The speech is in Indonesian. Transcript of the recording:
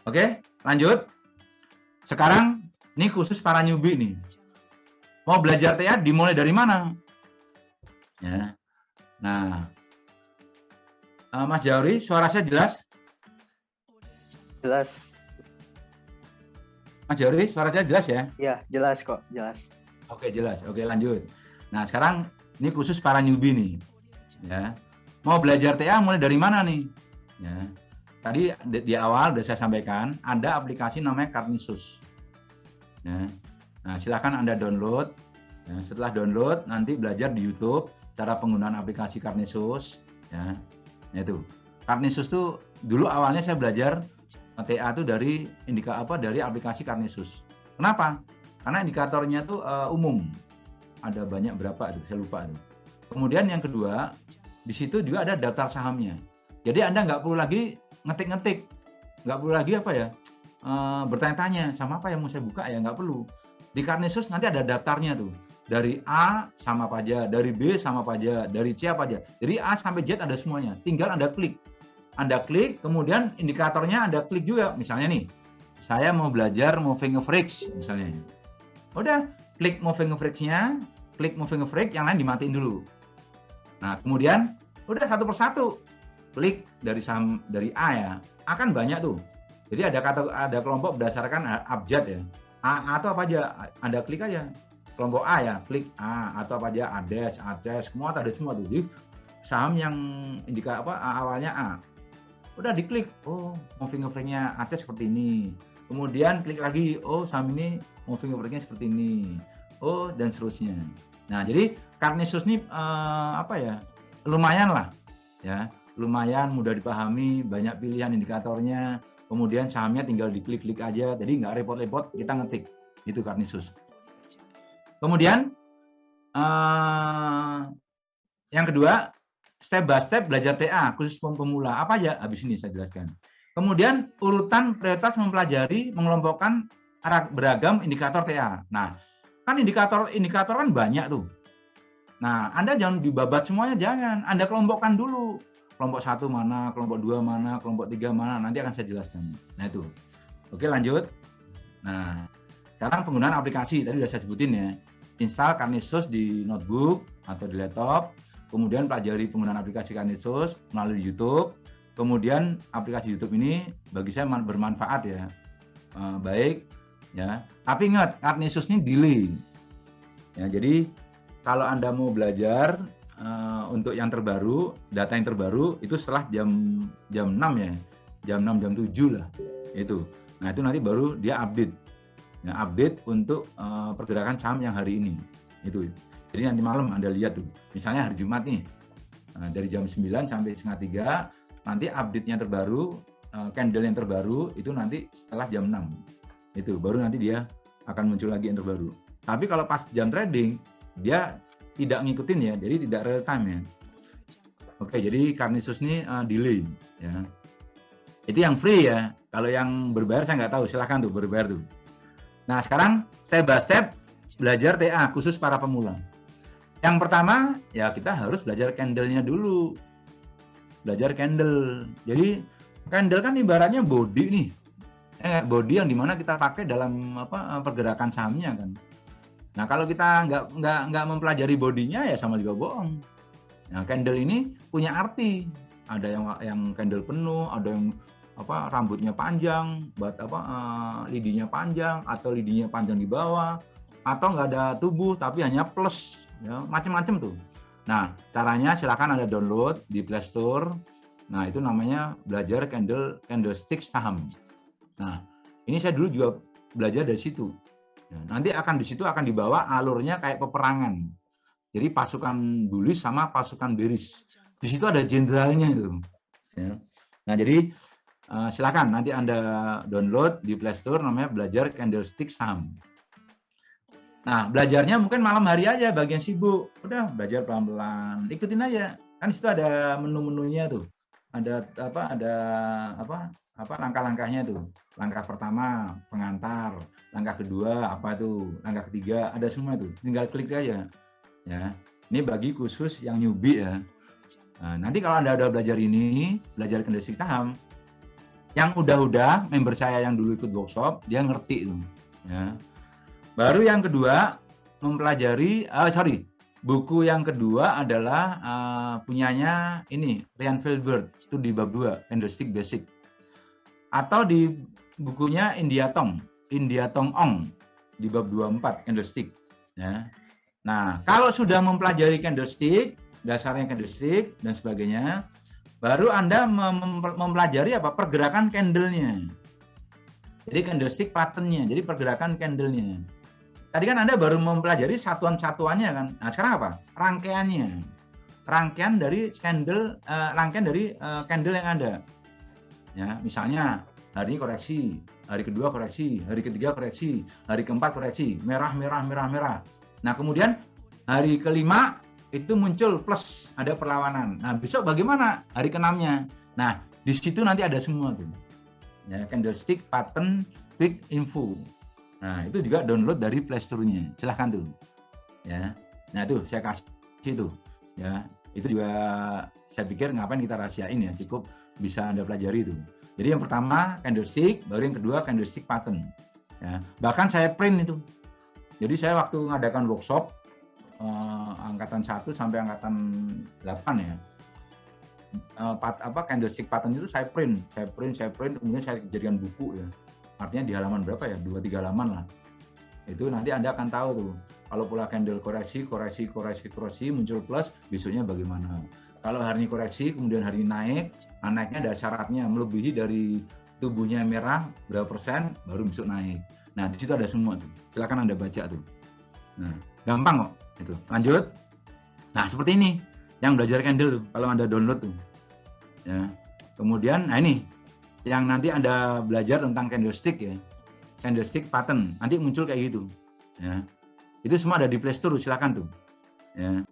Oke, lanjut. Sekarang ini khusus para newbie nih. Mau belajar TA dimulai dari mana? Ya. Nah, Mas Jauri, suara saya jelas? Jelas. Mas Jauri, suara saya jelas ya? Ya, jelas kok, jelas. Oke, jelas. Oke, lanjut. Nah, sekarang ini khusus para newbie nih. Ya. Mau belajar TA mulai dari mana nih? Ya. Tadi di awal sudah saya sampaikan, ada aplikasi namanya Karnisus. Ya. Nah, silakan Anda download. Ya, setelah download, nanti belajar di YouTube cara penggunaan aplikasi Karnisus. Ya, itu. Karnisus tuh dulu awalnya saya belajar TA itu dari dari aplikasi Karnisus. Kenapa? Karena indikatornya tuh umum. Ada banyak berapa itu, saya lupa itu. Kemudian yang kedua, di situ juga ada daftar sahamnya. Jadi Anda nggak perlu lagi ngetik-ngetik, nggak perlu lagi bertanya-tanya sama apa yang mau saya buka, ya nggak perlu. Di Karnisus nanti ada daftarnya tuh. Dari A sama apa aja, dari B sama apa aja, dari C apa aja. Jadi A sampai Z ada semuanya. Tinggal Anda klik. Anda klik, kemudian indikatornya Anda klik juga. Misalnya nih, saya mau belajar moving average misalnya. Udah, klik moving average-nya, klik moving average, yang lain dimatiin dulu. Nah, kemudian udah satu persatu klik dari A ya. A kan banyak tuh. Jadi ada kelompok berdasarkan abjad ya. A atau apa aja, Anda klik aja. Kelompok A ya, klik A atau apa aja, ADES, ACES, semua ada semua tuh. Jadi saham yang awalnya A. Udah diklik, oh moving average-nya ACES seperti ini. Kemudian klik lagi, oh saham ini moving average-nya seperti ini. Oh, dan seterusnya. Nah, jadi Karnisus ini lumayan lah ya. Lumayan mudah dipahami, banyak pilihan indikatornya. Kemudian sahamnya tinggal diklik-klik aja, jadi nggak repot-repot kita ngetik. Itu Karnisus. Kemudian yang kedua, step by step belajar TA khusus pemula. Apa aja? Habis ini saya jelaskan. Kemudian urutan prioritas mempelajari, mengelompokkan beragam indikator TA. Nah, kan indikator kan banyak tuh. Nah, Anda jangan dibabat semuanya, jangan. Anda kelompokkan dulu. Kelompok 1 mana, kelompok 2 mana, kelompok 3 mana, nanti akan saya jelaskan. Nah, itu. Oke, lanjut. Nah, sekarang penggunaan aplikasi, tadi sudah saya sebutin ya. Install Karnisus di notebook atau di laptop, kemudian pelajari penggunaan aplikasi Karnisus melalui YouTube. Kemudian aplikasi YouTube ini bagi saya bermanfaat ya, baik ya. Tapi ingat, Karnisus ini delay. Ya, jadi kalau Anda mau belajar untuk yang terbaru, data yang terbaru itu setelah jam 6 ya, jam 6 jam 7 lah itu. Nah itu nanti baru dia update. Nah, update untuk pergerakan saham yang hari ini itu. Jadi nanti malam Anda lihat tuh, misalnya hari Jumat nih, dari jam 9 sampai setengah 3, nanti update-nya terbaru, candle yang terbaru itu nanti setelah jam 6 itu, baru nanti dia akan muncul lagi yang terbaru. Tapi kalau pas jam trading dia tidak ngikutin ya, jadi tidak real time ya. Oke, jadi Karnisus ini delay ya. Itu yang free ya. Kalau yang berbayar saya nggak tahu, silahkan tuh berbayar tuh. Nah, sekarang step by step belajar TA khusus para pemula. Yang pertama, ya kita harus belajar candle-nya dulu. Belajar candle. Jadi, candle kan ibaratnya body nih. Body yang dimana kita pakai dalam pergerakan sahamnya kan. Nah, kalau kita nggak mempelajari bodinya ya sama juga bohong. Nah, candle ini punya arti. Ada yang candle penuh, ada yang rambutnya panjang, lidinya panjang, atau lidinya panjang di bawah, atau nggak ada tubuh tapi hanya plus, ya, macam-macam tuh. Nah, caranya silakan Anda download di Play Store. Nah, itu namanya belajar candlestick saham. Nah, ini saya dulu juga belajar dari situ. Ya, nanti di situ akan dibawa alurnya kayak peperangan. Jadi pasukan bullish sama pasukan bearish. Di situ ada jenderalnya itu. Ya. Nah, jadi silakan nanti Anda download di Play Store, namanya belajar candlestick saham. Nah, belajarnya mungkin malam hari aja, bagian sibuk. Udah belajar pelan-pelan, ikutin aja. Kan di situ ada menu-menunya tuh. Ada langkah-langkahnya tuh. Langkah pertama pengantar, langkah kedua langkah ketiga ada semua tuh. Tinggal klik aja. Ya. Ini bagi khusus yang newbie ya. Nah, nanti kalau Anda udah belajar candlestick saham, Yang udah member saya yang dulu ikut workshop, dia ngerti itu. Ya. Baru yang kedua mempelajari, buku yang kedua adalah punyanya ini Ryan Filbert, itu di bab 2 Candlestick Basic, atau di bukunya India Tong Ong di bab 24 Candlestick. Ya. Nah, kalau sudah mempelajari candlestick, dasarnya candlestick dan sebagainya, baru Anda mempelajari apa? Pergerakan candle-nya. Jadi candlestick pattern-nya, jadi pergerakan candle-nya. Tadi kan Anda baru mempelajari satuan-satuannya kan. Nah, sekarang apa? Rangkaiannya. Rangkaian dari candle yang ada. Ya, misalnya hari ini koreksi, hari kedua koreksi, hari ketiga koreksi, hari keempat koreksi, merah. Nah, kemudian hari kelima itu muncul plus, ada perlawanan. Nah, besok bagaimana hari ke-6-nya? Nah, di situ nanti ada semua tuh. Ya, candlestick pattern quick info. Nah, itu juga download dari Play Store-nya. Silahkan tuh. Ya. Nah, itu saya kasih tuh. Ya, itu juga saya pikir ngapain kita rahasiain ya, cukup bisa Anda pelajari itu. Jadi yang pertama candlestick, baru yang kedua candlestick pattern. Ya, bahkan saya print itu. Jadi saya waktu ngadakan workshop angkatan 1 sampai angkatan 8 ya. Candlestick pattern itu saya print, kemudian saya jadikan buku ya. Artinya di halaman berapa ya? 2-3 halaman lah. Itu nanti Anda akan tahu tuh. Kalau pola candle koreksi muncul plus, besoknya bagaimana. Kalau hari ini koreksi, kemudian hari ini naik, naiknya ada syaratnya melebihi dari tubuhnya merah berapa persen, baru besok naik. Nah, di situ ada semua tuh. Silakan Anda baca tuh. Nah, gampang kok itu. Lanjut. Nah, seperti ini yang belajar candle tuh kalau Anda download tuh. Ya. Kemudian nah ini yang nanti Anda belajar tentang candlestick ya. Candlestick pattern. Nanti muncul kayak gitu. Ya. Itu semua ada di Play Store, silakan tuh. Ya.